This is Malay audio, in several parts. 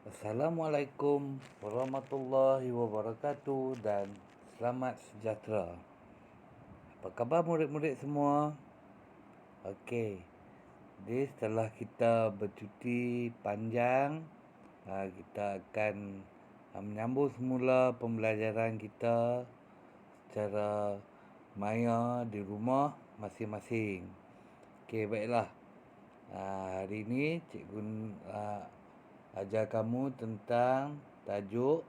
Assalamualaikum warahmatullahi wabarakatuh dan selamat sejahtera. Apa khabar murid-murid semua? Okey. Jadi setelah kita bercuti panjang, kita akan menyambung semula pembelajaran kita secara maya di rumah masing-masing. Okey, baiklah. Hari ini cikgu ajar kamu tentang tajuk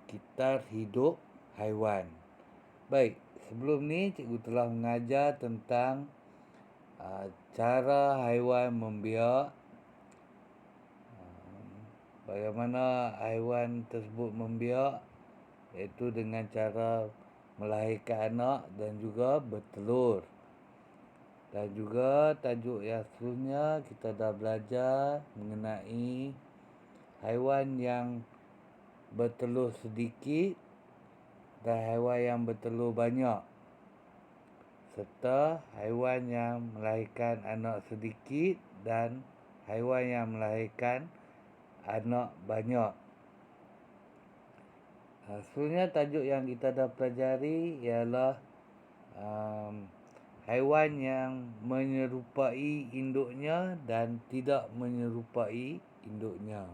Kitar Hidup Haiwan. Baik, sebelum ni cikgu telah mengajar tentang cara haiwan membiak, bagaimana haiwan tersebut membiak, iaitu dengan cara melahirkan anak dan juga bertelur. Dan juga tajuk yang seterusnya kita dah belajar mengenai haiwan yang bertelur sedikit dan haiwan yang bertelur banyak, serta haiwan yang melahirkan anak sedikit dan haiwan yang melahirkan anak banyak. Sebenarnya tajuk yang kita dah pelajari ialah haiwan yang menyerupai induknya dan tidak menyerupai induknya.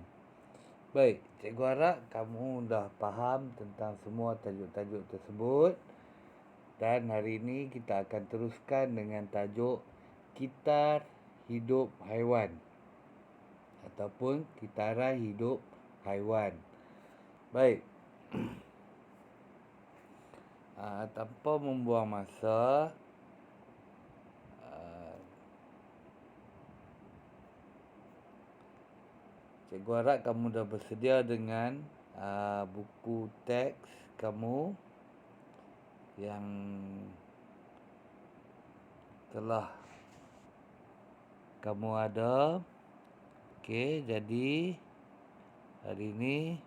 Baik, cikgu harap kamu dah faham tentang semua tajuk-tajuk tersebut. Dan hari ini kita akan teruskan dengan tajuk Kitar Hidup Haiwan ataupun Kitaran Hidup Haiwan. Baik. Tanpa membuang masa, cikgu harap kamu dah bersedia dengan buku teks kamu yang telah kamu ada. Okey, jadi hari ini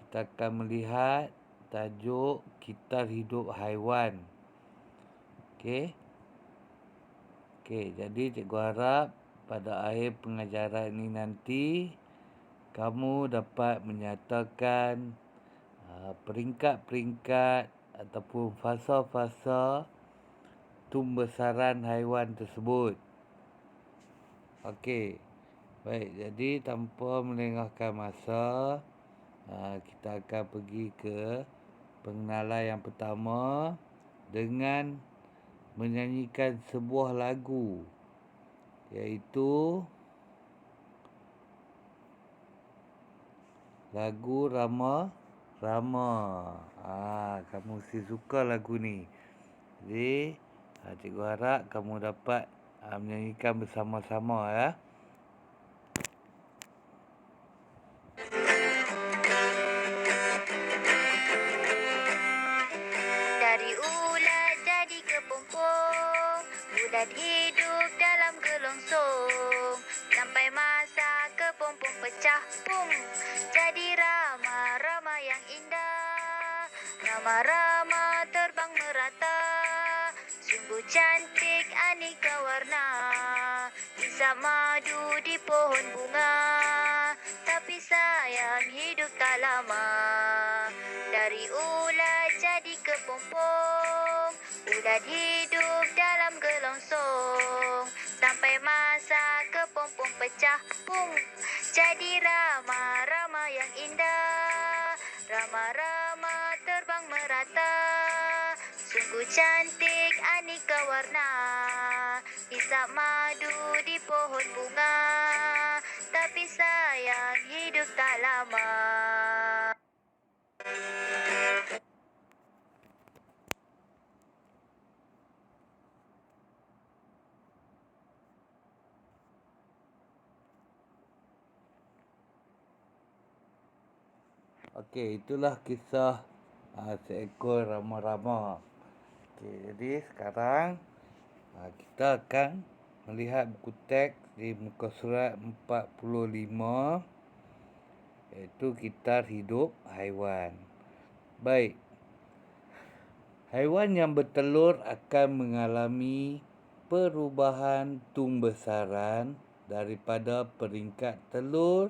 kita akan melihat tajuk Kitar Hidup Haiwan. Okey. Jadi cikgu harap pada akhir pengajaran ini nanti kamu dapat menyatakan peringkat-peringkat ataupun fasa-fasa tumbesaran haiwan tersebut. Okey. Baik, jadi tanpa melengahkan masa, kita akan pergi ke pengenalan yang pertama dengan menyanyikan sebuah lagu, iaitu lagu Rama Rama. Kamu mesti suka lagu ni. Jadi cikgu harap kamu dapat menyanyikan bersama-sama ya. Dari ulat jadi kepompong, bulat hidup dalam gelongsong. Sampai masa kepompong pecah, pung, jadi rama-rama yang indah. Rama-rama terbang merata, sungguh cantik aneka warna. Hisap madu di pohon bunga, tapi sayang hidup tak lama. Dari ulat jadi kepompong, ulat hidup dalam gelongsong. Sampai masa kepompong pecah, pung, jadi rama-rama yang indah. Rama-rama terbang merata, sungguh cantik aneka warna. Hisap madu di pohon bunga, tapi sayang hidup tak lama. Okey, itulah kisah seekor rama-rama. Okey, jadi sekarang kita akan melihat buku teks di muka surat 45, iaitu Kitar Hidup Haiwan. Baik. Haiwan yang bertelur akan mengalami perubahan tumbesaran daripada peringkat telur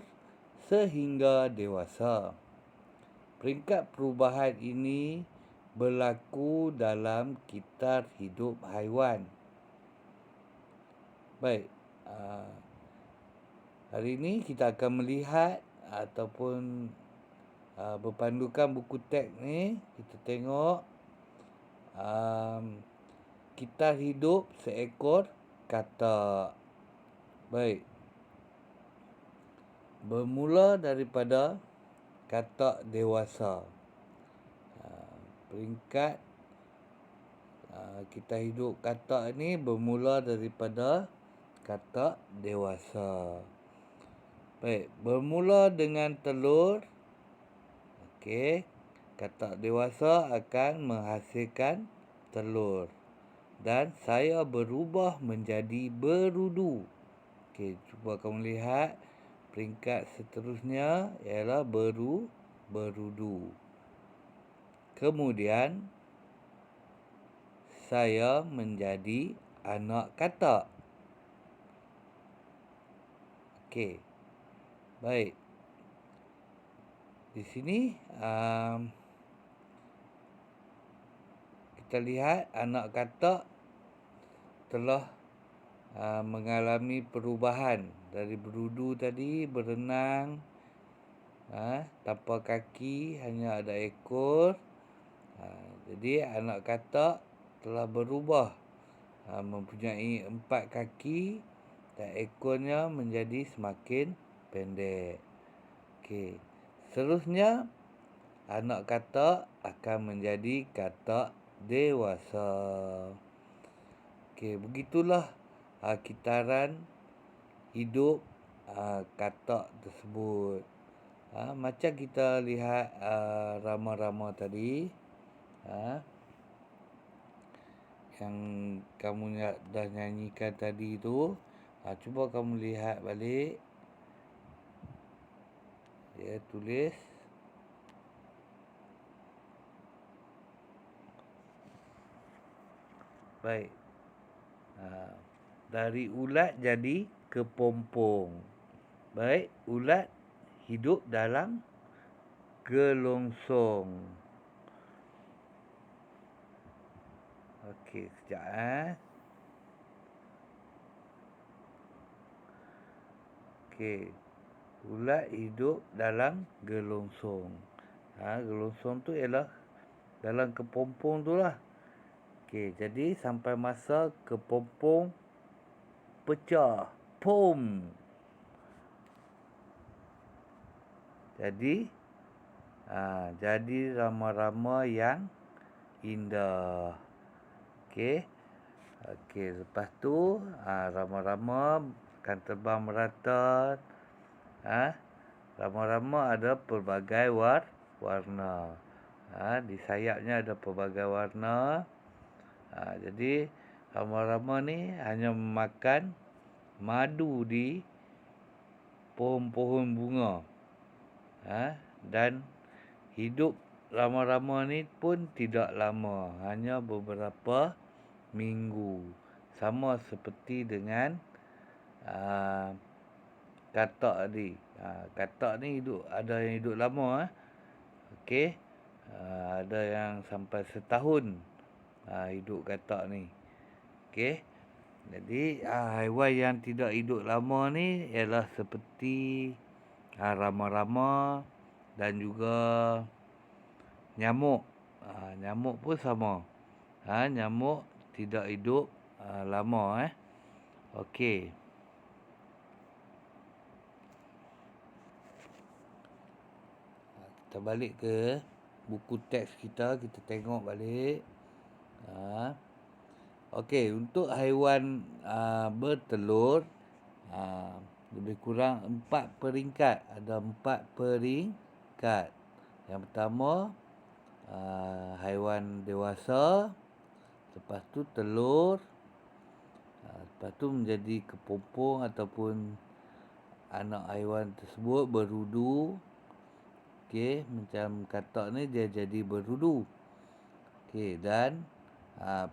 sehingga dewasa. Peringkat perubahan ini berlaku dalam kitar hidup haiwan. Baik, hari ini kita akan melihat ataupun berpandukan buku teks ni, kita tengok kitar hidup seekor katak. Baik, bermula daripada katak dewasa. Peringkat kitar hidup katak ni bermula daripada katak dewasa. Baik, bermula dengan telur. Okey, katak dewasa akan menghasilkan telur dan saya berubah menjadi berudu. Okey, cuba kamu lihat peringkat seterusnya ialah berudu. Kemudian saya menjadi anak katak. Okey. Baik. Di sini kita lihat anak katak telah mengalami perubahan dari berudu tadi, berenang tanpa kaki, hanya ada ekor. Jadi anak katak telah berubah mempunyai 4 kaki dan ekornya menjadi semakin pendek. Okey. Seterusnya anak katak akan menjadi katak dewasa. Okey, begitulah kitaran hidup katak tersebut. Macam kita lihat rama-rama tadi, yang kamu dah nyanyikan tadi tu, cuba kamu lihat balik. Dia tulis baik. Dari ulat jadi kepompong. Baik, ulat hidup dalam gelongsong. Okey, sekejap Okey. Ulat hidup dalam gelongsong. Gelongsong tu ialah dalam kepompong tu lah. Okey, jadi sampai masa kepompong pecah. Pom. Jadi jadi rama-rama yang indah. Okey. Lepas tu rama-rama akan terbang merata. Rama-rama ada pelbagai warna. Di sayapnya ada pelbagai warna. Jadi rama-rama ni hanya memakan madu di pohon-pohon bunga. Dan hidup rama-rama ni pun tidak lama, hanya beberapa minggu. Sama seperti dengan katak tadi. Katak ni ada yang hidup lama. Okey. Ada yang sampai setahun hidup katak ni. Okey. Jadi haiwan yang tidak hidup lama ni ialah seperti rama-rama dan juga nyamuk. Nyamuk pun sama. Nyamuk tidak hidup lama. Okey. Kita balik ke buku teks kita tengok balik. Okey, untuk haiwan bertelur lebih kurang 4 peringkat. Ada 4 peringkat. Yang pertama haiwan dewasa, lepas tu telur, lepas tu menjadi kepompong ataupun anak haiwan tersebut berudu. Okey, macam katak ni dia jadi berudu. Okey, dan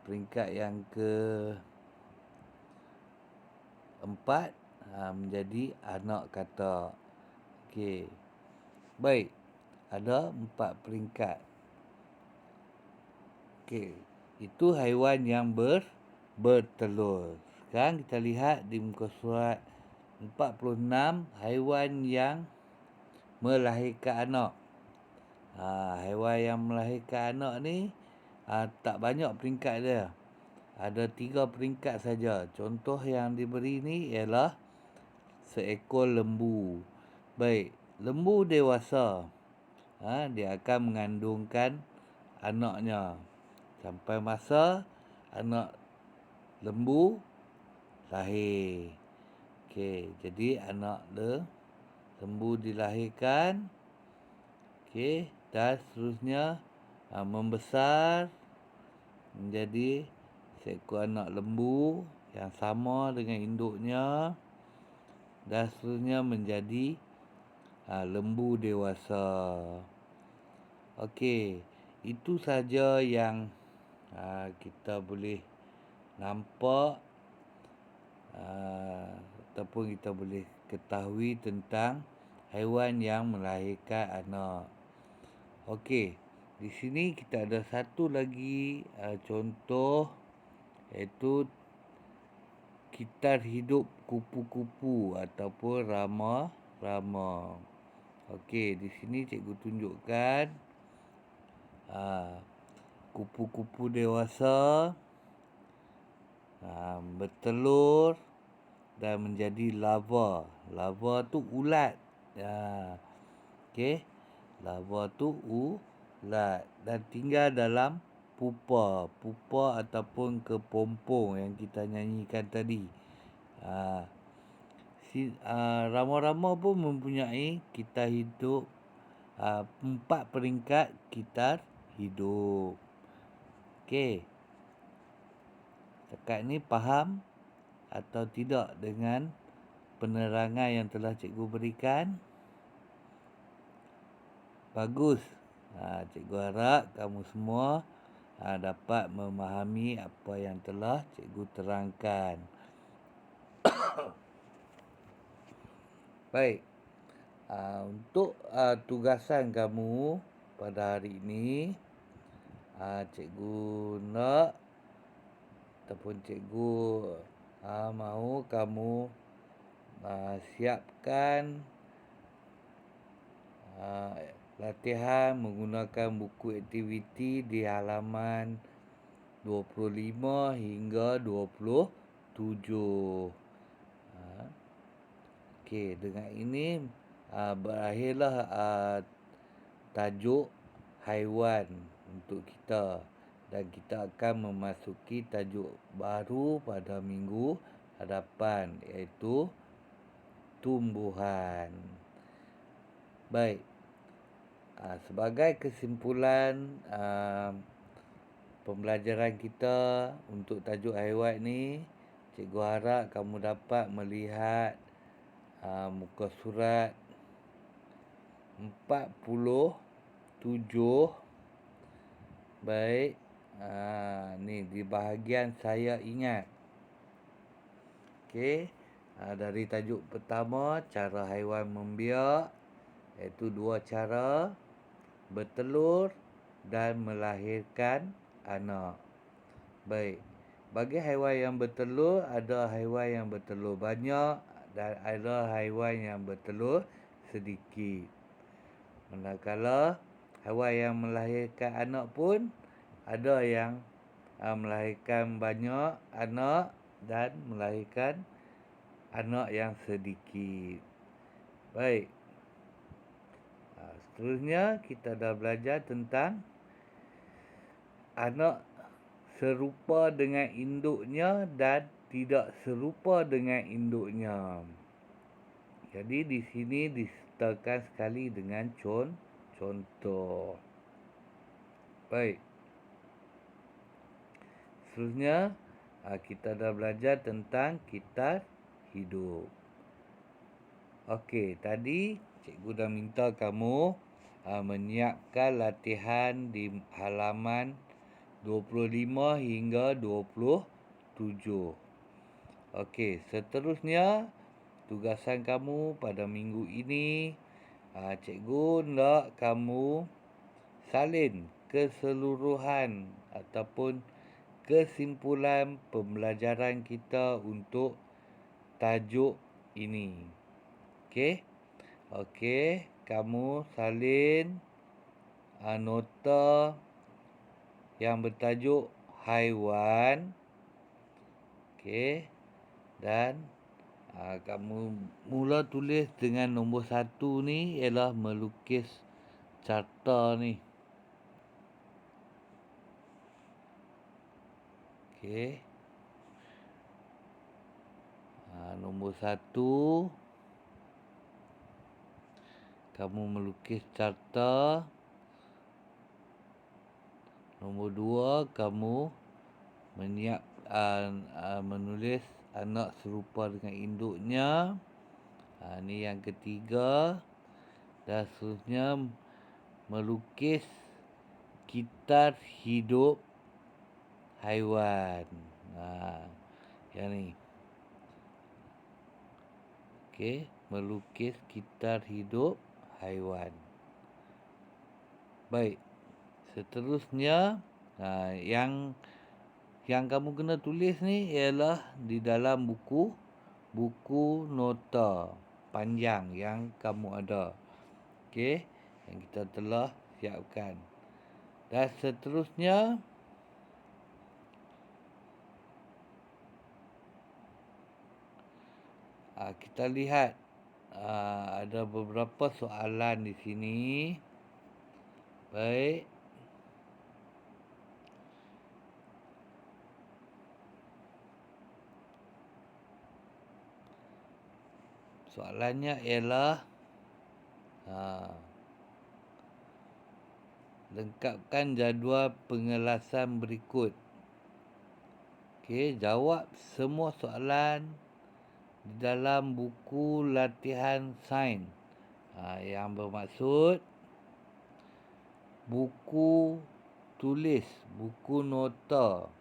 peringkat yang ke-4 menjadi anak kata. Okey. Baik. Ada 4 peringkat. Okey. Itu haiwan yang bertelur. Sekarang kita lihat di muka surat 46, haiwan yang melahirkan anak. Haiwan yang melahirkan anak ni tak banyak peringkat dia. Ada 3 peringkat saja. Contoh yang diberi ni ialah seekor lembu. Baik, lembu dewasa. Dia akan mengandungkan anaknya. Sampai masa anak lembu lahir. Okey, jadi anak lembu dilahirkan. Okey, dan seterusnya membesar menjadi seekor anak lembu yang sama dengan induknya, dan seterusnya menjadi lembu dewasa. Okey, itu saja yang kita boleh nampak ataupun kita boleh ketahui tentang haiwan yang melahirkan anak. Okey, di sini kita ada satu lagi contoh, iaitu kitar hidup kupu-kupu ataupun rama-rama. Okey, di sini cikgu tunjukkan kupu-kupu dewasa bertelur dan menjadi larva. Larva tu ulat. Okey, larva tu ulat dan tinggal dalam pupa ataupun kepompong yang kita nyanyikan tadi. Rama-rama pun mempunyai kitar hidup, 4 peringkat kitar hidup. Okey. Setakat ni faham atau tidak dengan penerangan yang telah cikgu berikan? Bagus. Cikgu harap kamu semua dapat memahami apa yang telah cikgu terangkan. Baik. Untuk tugasan kamu pada hari ini, cikgu nak ataupun cikgu mahu kamu siapkan latihan menggunakan buku aktiviti di halaman 25 hingga 27. Okey, dengan ini berakhirlah tajuk haiwan untuk kita, dan kita akan memasuki tajuk baru pada minggu hadapan, iaitu tumbuhan. Baik. Sebagai kesimpulan pembelajaran kita untuk tajuk haiwan ni, cikgu harap kamu dapat melihat muka surat 47. Baik. Ni di bahagian saya ingat. Okey. Dari tajuk pertama, cara haiwan membiak, iaitu 2 cara: bertelur dan melahirkan anak. Baik. Bagi haiwan yang bertelur, ada haiwan yang bertelur banyak dan ada haiwan yang bertelur sedikit. Manakala haiwan yang melahirkan anak pun ada yang melahirkan banyak anak dan melahirkan anak yang sedikit. Baik. Seterusnya kita dah belajar tentang anak serupa dengan induknya dan tidak serupa dengan induknya. Jadi di sini disertakan sekali dengan contoh. Baik. Seterusnya kita dah belajar tentang kitar hidup. Okey, tadi cikgu dah minta kamu menyiapkan latihan di halaman 25 hingga 27. Okey, seterusnya tugasan kamu pada minggu ini, cikgu nak kamu salin keseluruhan ataupun kesimpulan pembelajaran kita untuk tajuk ini. Okey? Okey, kamu salin nota yang bertajuk haiwan. Okey. Dan kamu mula tulis dengan nombor 1 ni ialah melukis carta ni. Okey. Nombor 1 kamu melukis carta. Nombor 2 kamu menulis anak serupa dengan induknya. Ni yang ketiga. Dan seterusnya melukis kitar hidup haiwan. Yang ni. Okey, melukis kitar hidup haiwan. Baik. Seterusnya yang kamu kena tulis ni ialah di dalam buku nota panjang yang kamu ada. Okey, yang kita telah siapkan. Dan seterusnya kita lihat ada beberapa soalan di sini. Baik. Soalannya ialah lengkapkan jadual pengelasan berikut. Okey, jawab semua soalan di dalam buku latihan sains. Yang bermaksud buku tulis, buku nota.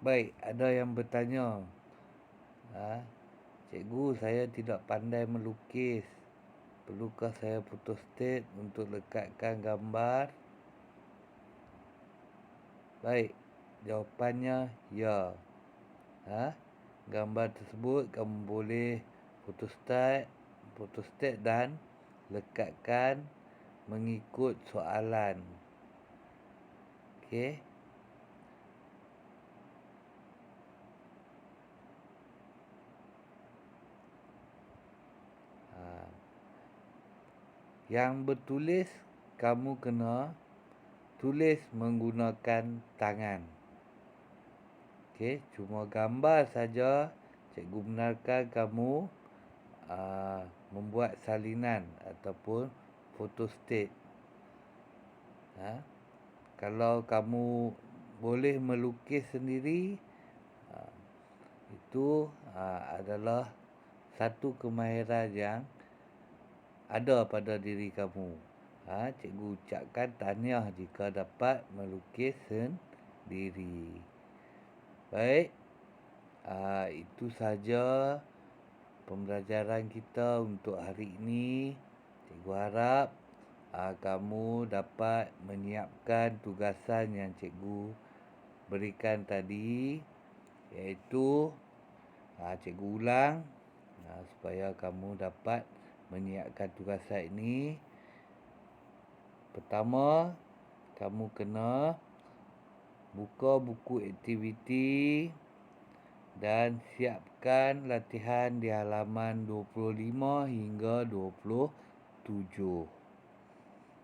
Baik, ada yang bertanya, cikgu, saya tidak pandai melukis. Perlukah saya photostat untuk lekatkan gambar? Baik, jawapannya ya. Gambar tersebut kamu boleh photostat dan lekatkan mengikut soalan. Okey. Yang bertulis, kamu kena tulis menggunakan tangan. Okey, cuma gambar saja cikgu benarkan kamu membuat salinan ataupun photostat. Kalau kamu boleh melukis sendiri, itu adalah satu kemahiran yang ada pada diri kamu. Cikgu ucapkan tahniah jika dapat melukis sendiri. Baik, itu saja pembelajaran kita untuk hari ini. Cikgu harap kamu dapat menyiapkan tugasan yang cikgu berikan tadi, iaitu cikgu ulang supaya kamu dapat menyiapkan tugasan ini. Pertama, kamu kena buka buku aktiviti dan siapkan latihan di halaman 25 hingga 27.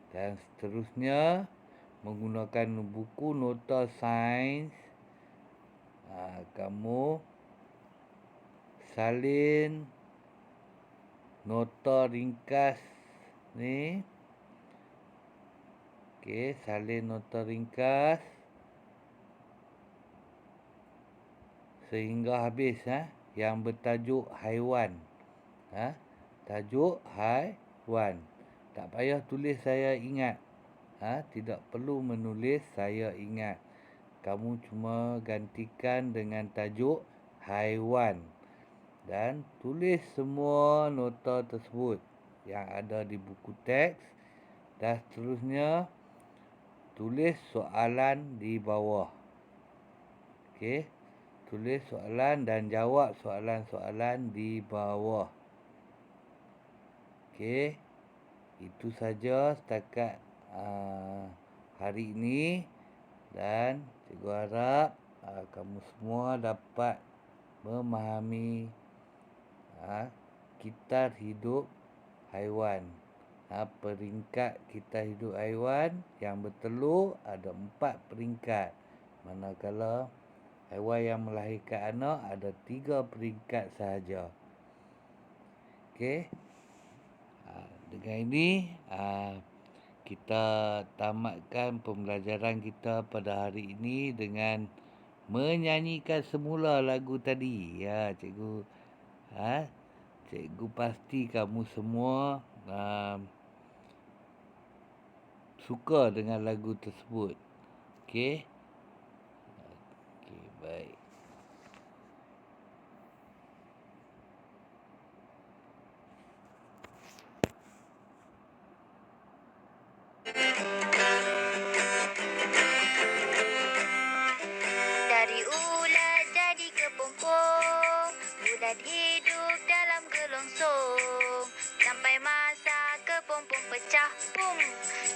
Dan seterusnya, menggunakan buku nota sains, kamu salin nota ringkas ni. Okey, salin nota ringkas sehingga habis yang bertajuk haiwan. Tajuk haiwan. Tak payah tulis saya ingat. Tidak perlu menulis saya ingat. Kamu cuma gantikan dengan tajuk haiwan. Dan tulis semua nota tersebut yang ada di buku teks. Dan seterusnya, tulis soalan di bawah. Okey, tulis soalan dan jawab soalan-soalan di bawah. Okey, itu saja setakat hari ini. Dan cikgu harap kamu semua dapat memahami kitar hidup haiwan. Peringkat kitar hidup haiwan yang bertelur ada 4 peringkat. Manakala haiwan yang melahirkan anak ada 3 peringkat sahaja. Okey. Dengan ini kita tamatkan pembelajaran kita pada hari ini dengan menyanyikan semula lagu tadi. Ya, cikgu cikgu pasti kamu semua suka dengan lagu tersebut. Okey. Okey, baik. Dari ulat jadi kepompong, bulat hidup dalam gelongsong. Sampai masa kepompong pecah, pum,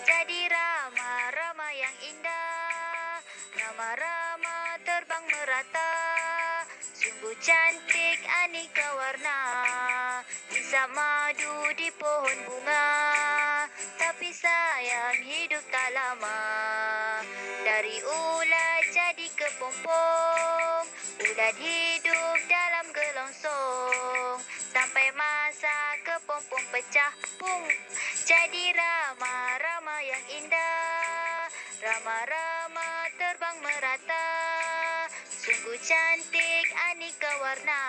jadi rama-rama yang indah. Rama-rama terbang merata, sungguh cantik aneka warna. Hisap madu di pohon bunga, tapi sayang hidup tak lama. Dari ulat jadi kepompong, ulat hidup dalam gelongsong. Sampai masa kepompong pecah, pum, jadi rama-rama yang indah. Rama-rama terbang merata, sungguh cantik aneka warna.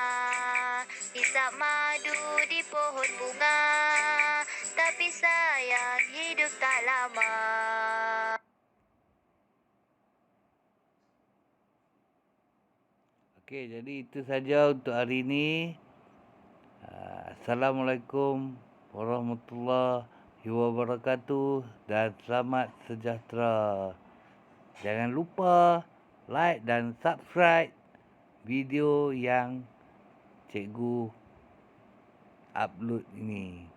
Hisap madu di pohon bunga, tapi sayang hidup tak lama. Okey, jadi itu saja untuk hari ini. Assalamualaikum warahmatullahi wabarakatuh dan selamat sejahtera. Jangan lupa like dan subscribe video yang cikgu upload ini.